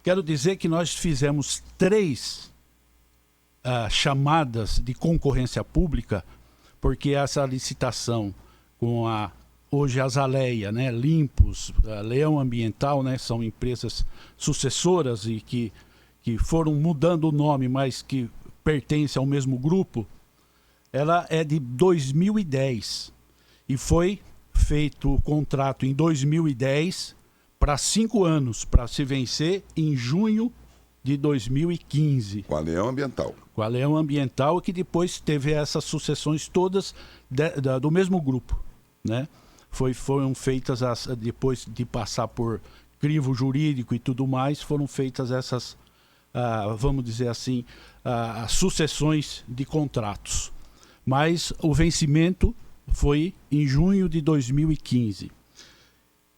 Quero dizer que nós fizemos 3 chamadas de concorrência pública, porque essa licitação com hoje a Azaleia, né, Limpos, Leão Ambiental, né, são empresas sucessoras e que foram mudando o nome, mas que pertencem ao mesmo grupo, ela é de 2010 e foi feito o contrato em 2010 para 5 anos, para se vencer em junho de 2015. Com a Leão Ambiental. Com a Leão Ambiental, que depois teve essas sucessões todas do mesmo grupo, né? Foram feitas, depois de passar por crivo jurídico e tudo mais, foram feitas essas, vamos dizer assim, as sucessões de contratos. Mas o vencimento foi em junho de 2015.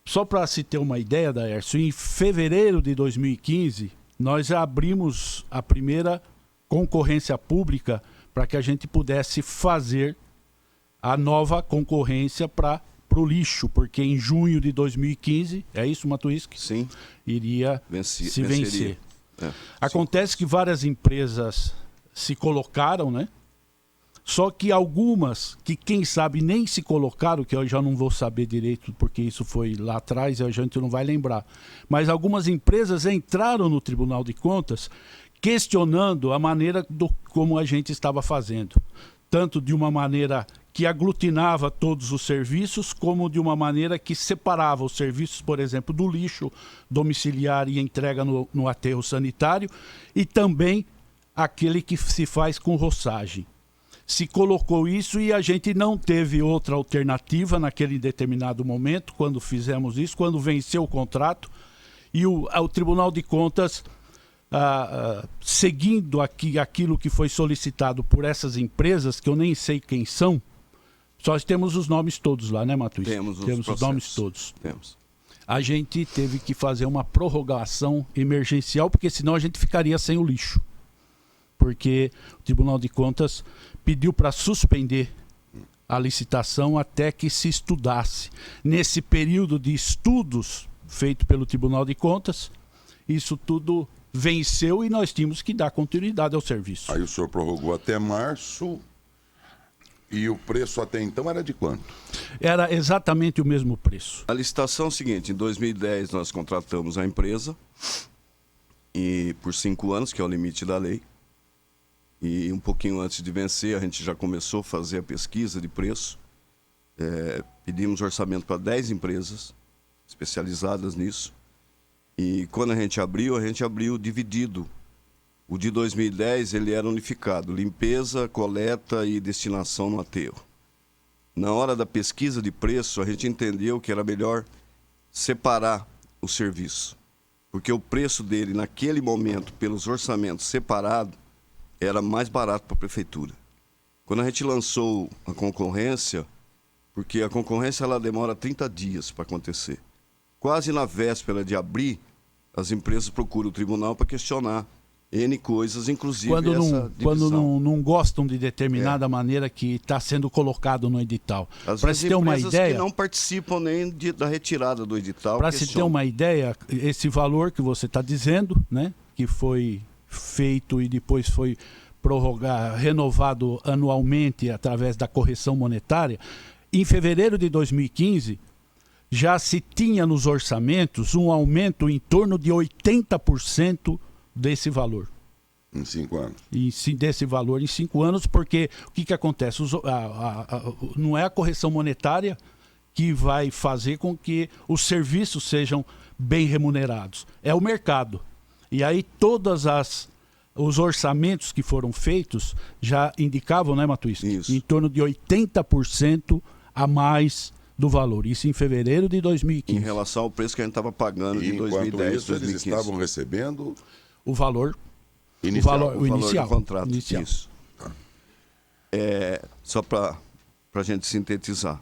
Só para se ter uma ideia, Daércio, em fevereiro de 2015, nós já abrimos a primeira concorrência pública para que a gente pudesse fazer a nova concorrência para o lixo, porque em junho de 2015, é isso, Matuísque? Sim. Iria se vencer. Acontece que várias empresas se colocaram, né? Só que algumas que, quem sabe, nem se colocaram, que eu já não vou saber direito, porque isso foi lá atrás e a gente não vai lembrar. Mas algumas empresas entraram no Tribunal de Contas questionando a maneira como a gente estava fazendo. Tanto de uma maneira que aglutinava todos os serviços, como de uma maneira que separava os serviços, por exemplo, do lixo domiciliar e entrega no aterro sanitário, e também aquele que se faz com roçagem. Se colocou isso e a gente não teve outra alternativa naquele determinado momento, quando fizemos isso, quando venceu o contrato, e o Tribunal de Contas, seguindo aquilo que foi solicitado por essas empresas, que eu nem sei quem são, nós temos os nomes todos lá, né, Matuís? Temos os nomes todos. Temos. A gente teve que fazer uma prorrogação emergencial, porque senão a gente ficaria sem o lixo. Porque o Tribunal de Contas pediu para suspender a licitação até que se estudasse. Nesse período de estudos feito pelo Tribunal de Contas, isso tudo venceu e nós tínhamos que dar continuidade ao serviço. Aí o senhor prorrogou até março e o preço até então era de quanto? Era exatamente o mesmo preço. A licitação é o seguinte: em 2010 nós contratamos a empresa e por 5 anos, que é o limite da lei. E um pouquinho antes de vencer, a gente já começou a fazer a pesquisa de preço. Pedimos orçamento para 10 empresas especializadas nisso. E quando a gente abriu dividido. O de 2010 ele era unificado: limpeza, coleta e destinação no aterro. Na hora da pesquisa de preço, a gente entendeu que era melhor separar o serviço. Porque o preço dele, naquele momento, pelos orçamentos separados, era mais barato para a prefeitura. Quando a gente lançou a concorrência, porque a concorrência ela demora 30 dias para acontecer. Quase na véspera de abrir, as empresas procuram o tribunal para questionar N coisas, inclusive essa divisão. Quando não gostam de determinada maneira que está sendo colocado no edital. Para se ter uma ideia, que não participam nem da retirada do edital. Para se ter uma ideia, esse valor que você está dizendo, né, que foi feito e depois foi renovado anualmente através da correção monetária, em fevereiro de 2015 já se tinha nos orçamentos um aumento em torno de 80% desse valor. Em 5 anos. Desse valor em 5 anos, porque o que acontece? Não é a correção monetária que vai fazer com que os serviços sejam bem remunerados, é o mercado. E aí os orçamentos que foram feitos já indicavam, né, Matuís? Em torno de 80% a mais do valor. Isso em fevereiro de 2015. Em relação ao preço que a gente estava pagando em 2010, isso, 2015. Eles estavam recebendo o valor inicial. O inicial do contrato. Inicial. Isso. Só para a gente sintetizar.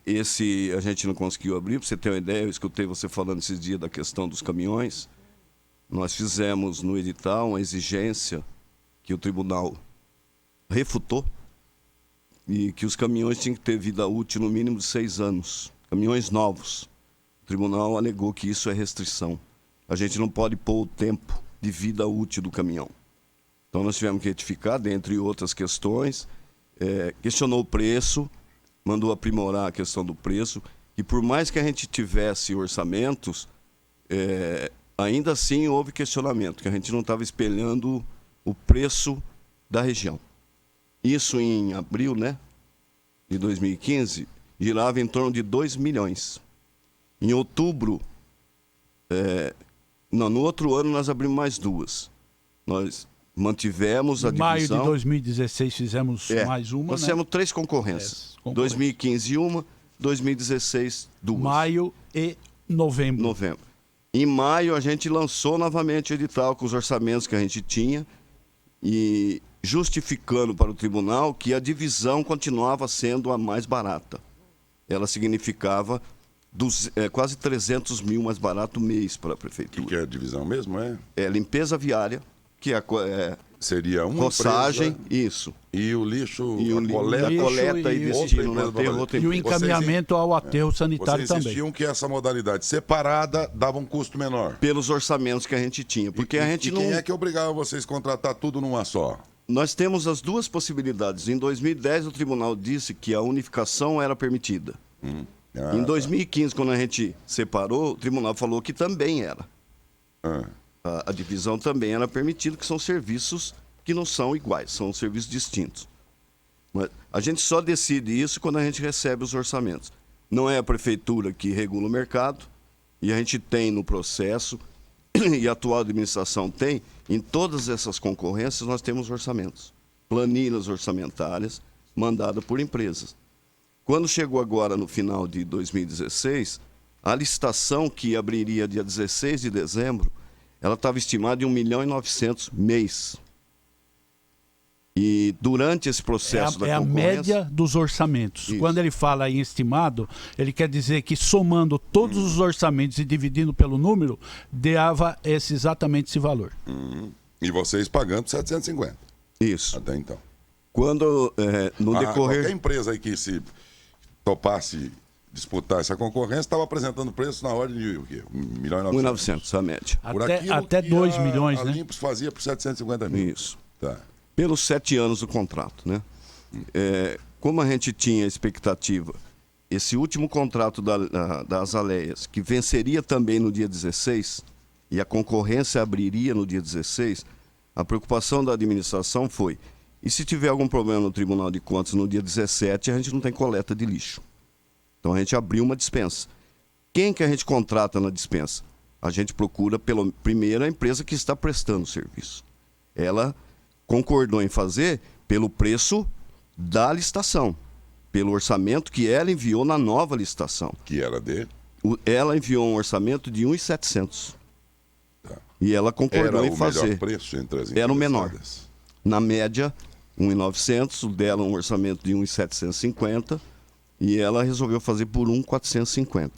Esse a gente não conseguiu abrir. Para você ter uma ideia, eu escutei você falando esses dias da questão dos caminhões. Nós fizemos no edital uma exigência que o tribunal refutou, e que os caminhões tinham que ter vida útil no mínimo de 6 anos. Caminhões novos. O tribunal alegou que isso é restrição. a gente não pode pôr o tempo de vida útil do caminhão. Então nós tivemos que retificar, dentre outras questões, questionou o preço, mandou aprimorar a questão do preço, e por mais que a gente tivesse orçamentos, ainda assim houve questionamento, que a gente não estava espelhando o preço da região. Isso em abril, né, de 2015, girava em torno de 2 milhões. Em outubro, no outro ano nós abrimos mais 2. Nós mantivemos a divisão. Em maio de 2016 fizemos mais uma, nós fizemos 3 concorrências. 2015 uma, 2016 2. Maio e novembro. Em maio a gente lançou novamente o edital com os orçamentos que a gente tinha e justificando para o tribunal que a divisão continuava sendo a mais barata. Ela significava quase 300 mil mais barato mês para a prefeitura. O que é a divisão mesmo? É limpeza viária, que seria uma roçagem, empresa, isso. E o lixo, a coleta e destino no aterro. E o encaminhamento ao aterro sanitário também. Vocês insistiam que essa modalidade separada dava um custo menor. Pelos orçamentos que a gente tinha. Porque a gente quem é que obrigava vocês a contratar tudo numa só? Nós temos as duas possibilidades. Em 2010 o tribunal disse que a unificação era permitida. Em 2015, quando a gente separou, o tribunal falou que também era. A divisão também era permitida, que são serviços que não são iguais, são serviços distintos. Mas a gente só decide isso quando a gente recebe os orçamentos. Não é a prefeitura que regula o mercado, e a gente tem no processo, e a atual administração tem, em todas essas concorrências nós temos orçamentos, planilhas orçamentárias mandadas por empresas. Quando chegou agora no final de 2016, a licitação que abriria dia 16 de dezembro, ela estava estimada em 1.900.000 mês. E durante esse processo da concorrência... É a média dos orçamentos. Isso. Quando ele fala em estimado, ele quer dizer que somando todos os orçamentos e dividindo pelo número, dava exatamente esse valor. E vocês pagando 750. Isso. Até então. Quando, no decorrer... Qualquer empresa aí que se topasse disputar essa concorrência estava apresentando preço na ordem de o quê? 1.900.000, a média. Até 2 milhões, a né? A Limpos fazia por 750 mil. Isso. Tá. Pelos 7 anos do contrato, né? Como a gente tinha expectativa, esse último contrato das Azaleias, que venceria também no dia 16, e a concorrência abriria no dia 16, a preocupação da administração foi, e se tiver algum problema no Tribunal de Contas no dia 17, a gente não tem coleta de lixo. Então a gente abriu uma dispensa. Quem que a gente contrata na dispensa? A gente procura, primeiro, a empresa que está prestando o serviço. Ela concordou em fazer pelo preço da licitação, pelo orçamento que ela enviou na nova licitação. Que era de? Ela enviou um orçamento de 1.700. Tá. E ela concordou em fazer. Era o melhor preço entre as Era o menor. Na média, 1.900, o dela um orçamento de 1.750 e ela resolveu fazer por 1.450.